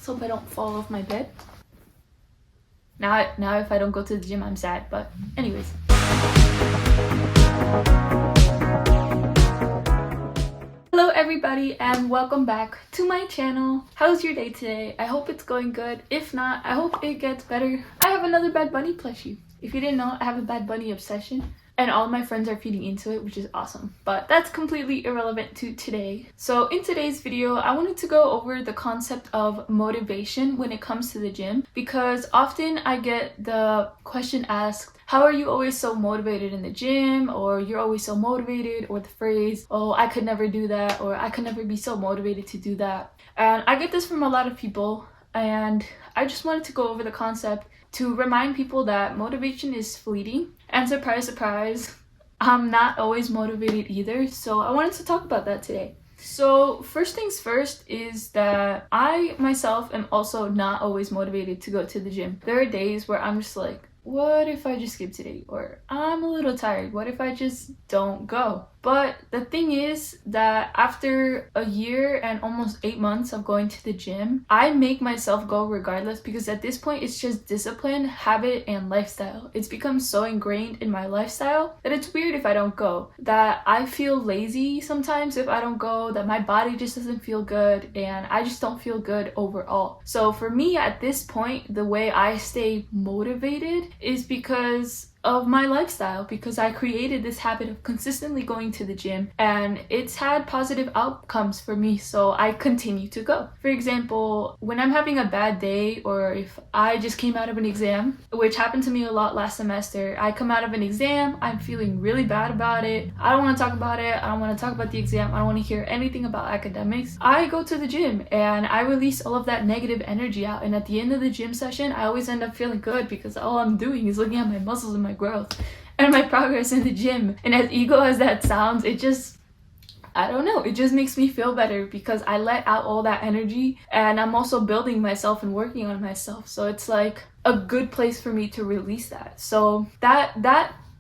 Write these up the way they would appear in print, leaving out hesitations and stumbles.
so hope I don't fall off my bed. Now if I don't go to the gym, I'm sad, but anyways. Hello everybody and welcome back to my channel. How's your day today? I hope it's going good. If not, I hope it gets better. I have another Bad Bunny plushie. If you didn't know, I have a Bad Bunny obsession. And all my friends are feeding into it, which is awesome. But that's completely irrelevant to today. So in today's video, I wanted to go over the concept of motivation when it comes to the gym. Because often I get the question asked, how are you always so motivated in the gym? Or you're always so motivated? Or the phrase, oh, I could never do that. Or I could never be so motivated to do that. And I get this from a lot of people. And I just wanted to go over the concept to remind people that motivation is fleeting. And surprise, surprise, I'm not always motivated either. So I wanted to talk about that today. So first things first is that I myself am also not always motivated to go to the gym. There are days where I'm just like, what if I just skip today? Or I'm a little tired. What if I just don't go? But the thing is that after a year and almost 8 months of going to the gym, I make myself go regardless because at this point it's just discipline, habit, and lifestyle. It's become so ingrained in my lifestyle that it's weird if I don't go. That I feel lazy sometimes if I don't go, that my body just doesn't feel good, and I just don't feel good overall. So for me at this point, the way I stay motivated is because of my lifestyle, because I created this habit of consistently going to the gym and it's had positive outcomes for me, so I continue to go. For example, when I'm having a bad day or if I just came out of an exam, which happened to me a lot last semester, I come out of an exam, I'm feeling really bad about it, I don't want to talk about it, I don't want to talk about the exam, I don't want to hear anything about academics. I go to the gym and I release all of that negative energy out, and at the end of the gym session I always end up feeling good because all I'm doing is looking at my muscles and my growth and my progress in the gym. And as ego as that sounds, it just, I don't know, it just makes me feel better because I let out all that energy and I'm also building myself and working on myself. So it's like a good place for me to release that. So that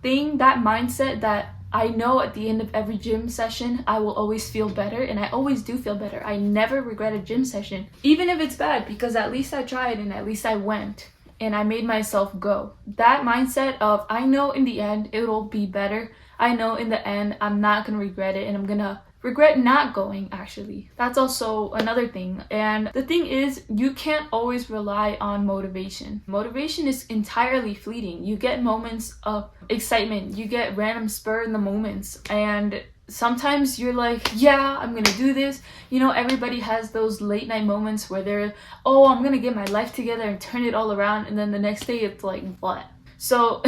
mindset that I know at the end of every gym session, I will always feel better, and I always do feel better. I never regret a gym session, even if it's bad, because at least I tried and at least I went. And I made myself go. That mindset of, I know in the end it'll be better. I know in the end I'm not gonna regret it and I'm gonna regret not going, actually. That's also another thing. And the thing is, you can't always rely on motivation. Motivation is entirely fleeting. You get moments of excitement, you get random spur in the moments, and sometimes you're like, yeah, I'm gonna do this. You know, everybody has those late night moments where they're, oh, I'm gonna get my life together and turn it all around, and then the next day it's like, what? So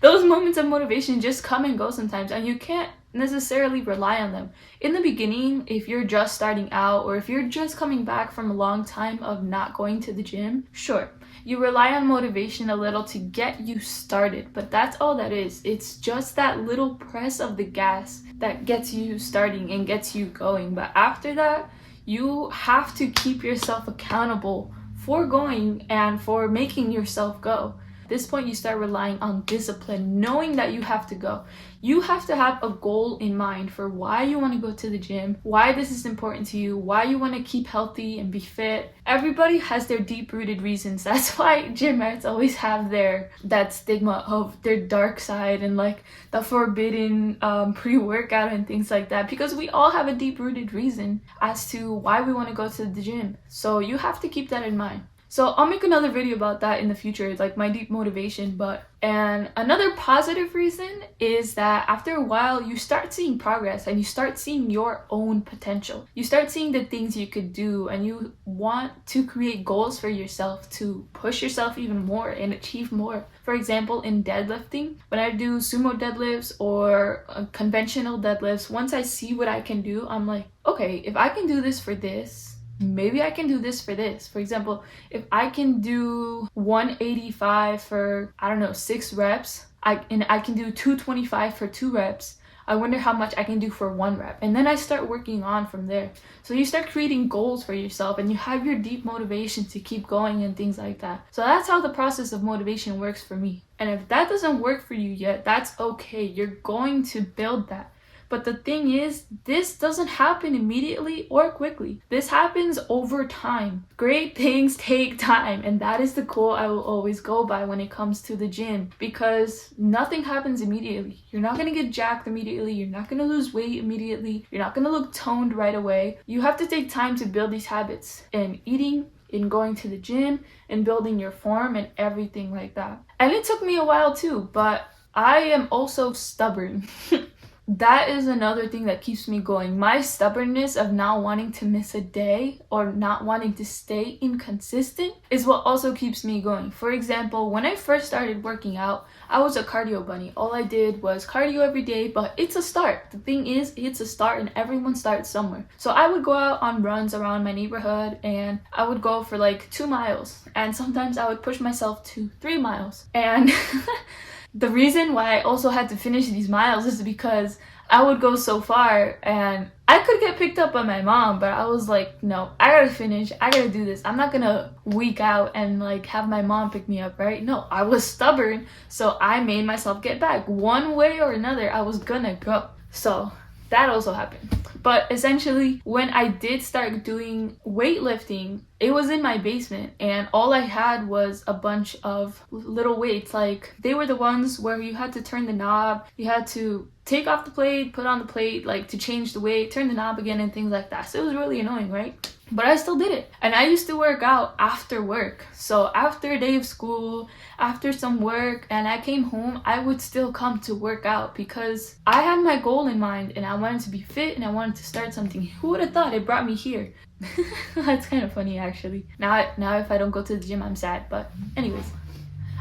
those moments of motivation just come and go sometimes, and you can't necessarily rely on them. In the beginning, if you're just starting out or if you're just coming back from a long time of not going to the gym, sure, you rely on motivation a little to get you started, but that's all that is. It's just that little press of the gas that gets you starting and gets you going. But after that, you have to keep yourself accountable for going and for making yourself go. At this point, you start relying on discipline, knowing that you have to go. You have to have a goal in mind for why you want to go to the gym, why this is important to you, why you want to keep healthy and be fit. Everybody has their deep-rooted reasons. That's why gym rats always have that stigma of their dark side and like the forbidden pre-workout and things like that, because we all have a deep-rooted reason as to why we want to go to the gym. So you have to keep that in mind. So I'll make another video about that in the future, like my deep motivation. And another positive reason is that after a while you start seeing progress and you start seeing your own potential. You start seeing the things you could do, and you want to create goals for yourself to push yourself even more and achieve more. For example, in deadlifting, when I do sumo deadlifts or conventional deadlifts, once I see what I can do, I'm like, okay, if I can do this for this, maybe I can do this for this. For example, if I can do 185 for, I don't know, 6 reps, I can do 225 for 2 reps, I wonder how much I can do for 1 rep. And then I start working on from there. So you start creating goals for yourself and you have your deep motivation to keep going and things like that. So that's how the process of motivation works for me. And if that doesn't work for you yet, that's okay. You're going to build that. But the thing is, this doesn't happen immediately or quickly. This happens over time. Great things take time, and that is the quote I will always go by when it comes to the gym, because nothing happens immediately. You're not gonna get jacked immediately. You're not gonna lose weight immediately. You're not gonna look toned right away. You have to take time to build these habits, and eating, in going to the gym, and building your form and everything like that. And it took me a while too, but I am also stubborn. That is another thing that keeps me going. My stubbornness of not wanting to miss a day or not wanting to stay inconsistent is what also keeps me going. For example, when I first started working out, I was a cardio bunny. All I did was cardio every day, but it's a start. The thing is, it's a start and everyone starts somewhere. So I would go out on runs around my neighborhood and I would go for like 2 miles. And sometimes I would push myself to 3 miles. And the reason why I also had to finish these miles is because I would go so far and I could get picked up by my mom, but I was like, no, I gotta finish. I gotta do this. I'm not gonna weak out and like have my mom pick me up, right? No, I was stubborn, so I made myself get back. One way or another, I was gonna go. So that also happened. But essentially, when I did start doing weightlifting, it was in my basement and all I had was a bunch of little weights. Like, they were the ones where you had to turn the knob, you had to take off the plate, put on the plate, like to change the weight, turn the knob again and things like that. So it was really annoying, right? But I still did it. And I used to work out after work. So after a day of school, after some work, and I came home, I would still come to work out because I had my goal in mind and I wanted to be fit and I wanted to start something. Who would have thought it brought me here? That's kind of funny, actually. Now if I don't go to the gym, I'm sad. But anyways,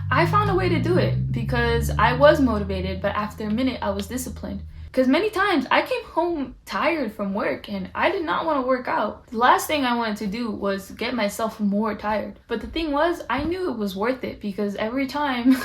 I found a way to do it because I was motivated, but after a minute, I was disciplined. Because many times I came home tired from work and I did not want to work out. The last thing I wanted to do was get myself more tired. But the thing was, I knew it was worth it because every time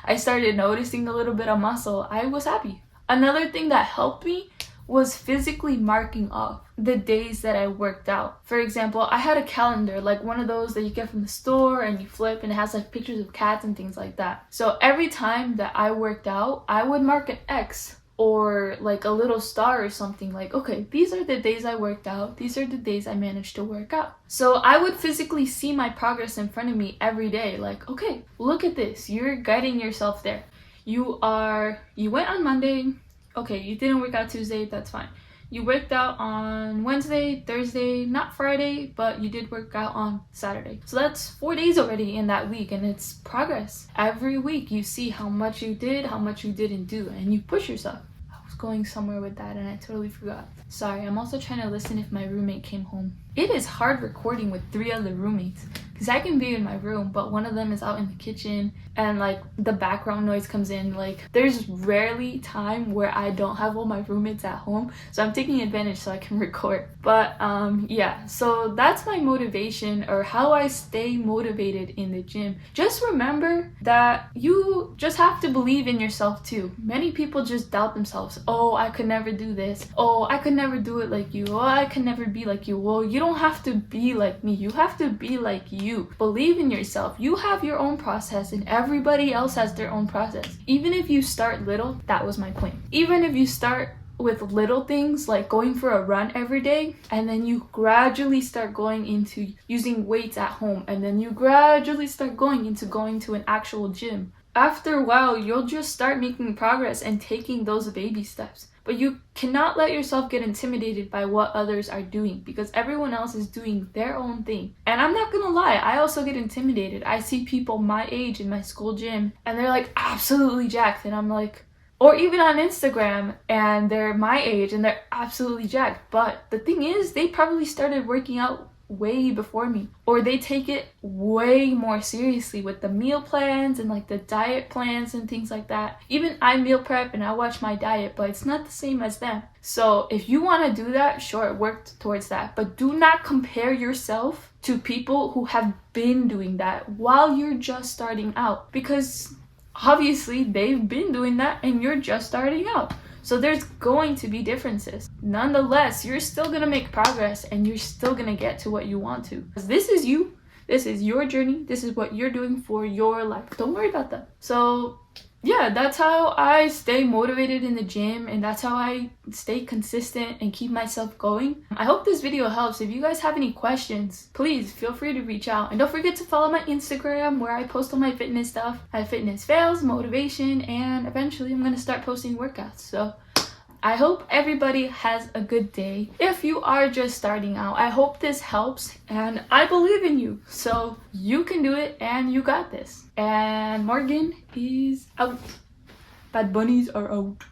I started noticing a little bit of muscle, I was happy. Another thing that helped me was physically marking off the days that I worked out. For example, I had a calendar, like one of those that you get from the store and you flip and it has like pictures of cats and things like that. So every time that I worked out, I would mark an X or like a little star or something, like, okay, these are the days I worked out, these are the days I managed to work out. So I would physically see my progress in front of me every day, like, okay, look at this, you're guiding yourself there. You went on Monday, okay, you didn't work out Tuesday, that's fine. You worked out on Wednesday, Thursday, not Friday, but you did work out on Saturday. So that's 4 days already in that week, and it's progress. Every week you see how much you did, how much you didn't do, and you push yourself. I was going somewhere with that and I totally forgot. Sorry, I'm also trying to listen if my roommate came home. It is hard recording with 3 other roommates because I can be in my room, but one of them is out in the kitchen and like the background noise comes in. Like, there's rarely time where I don't have all my roommates at home, so I'm taking advantage so I can record. But yeah, so that's my motivation, or how I stay motivated in the gym. Just remember that you just have to believe in yourself too. Many people just doubt themselves. Oh, I could never do this. Oh, I could never do it like you. Oh, I could never be like you. Well, you don't have to be like me. You have to be like you. Believe in yourself. You have your own process and everybody else has their own process. Even if you start little, that was my point. Even if you start with little things like going for a run every day, and then you gradually start going into using weights at home, and then you gradually start going into going to an actual gym. After a while, you'll just start making progress and taking those baby steps. But you cannot let yourself get intimidated by what others are doing, because everyone else is doing their own thing. And I'm not gonna lie, I also get intimidated. I see people my age in my school gym and they're like absolutely jacked, and I'm like, or even on Instagram and they're my age and they're absolutely jacked. But the thing is, they probably started working out way before me, or they take it way more seriously with the meal plans and like the diet plans and things like that. Even I meal prep and I watch my diet, but it's not the same as them. So if you want to do that, sure, work towards that, but do not compare yourself to people who have been doing that while you're just starting out, because obviously they've been doing that and you're just starting out. So there's going to be differences. Nonetheless, you're still gonna make progress and you're still gonna get to what you want to. This is you. This is your journey. This is what you're doing for your life. Don't worry about that. So yeah, that's how I stay motivated in the gym, and that's how I stay consistent and keep myself going. I hope this video helps. If you guys have any questions, please feel free to reach out. And don't forget to follow my Instagram where I post all my fitness stuff. I have fitness fails, motivation, and eventually I'm going to start posting workouts. So I hope everybody has a good day. If you are just starting out, I hope this helps, and I believe in you. So you can do it, and you got this. And Morgan is out. Bad bunnies are out.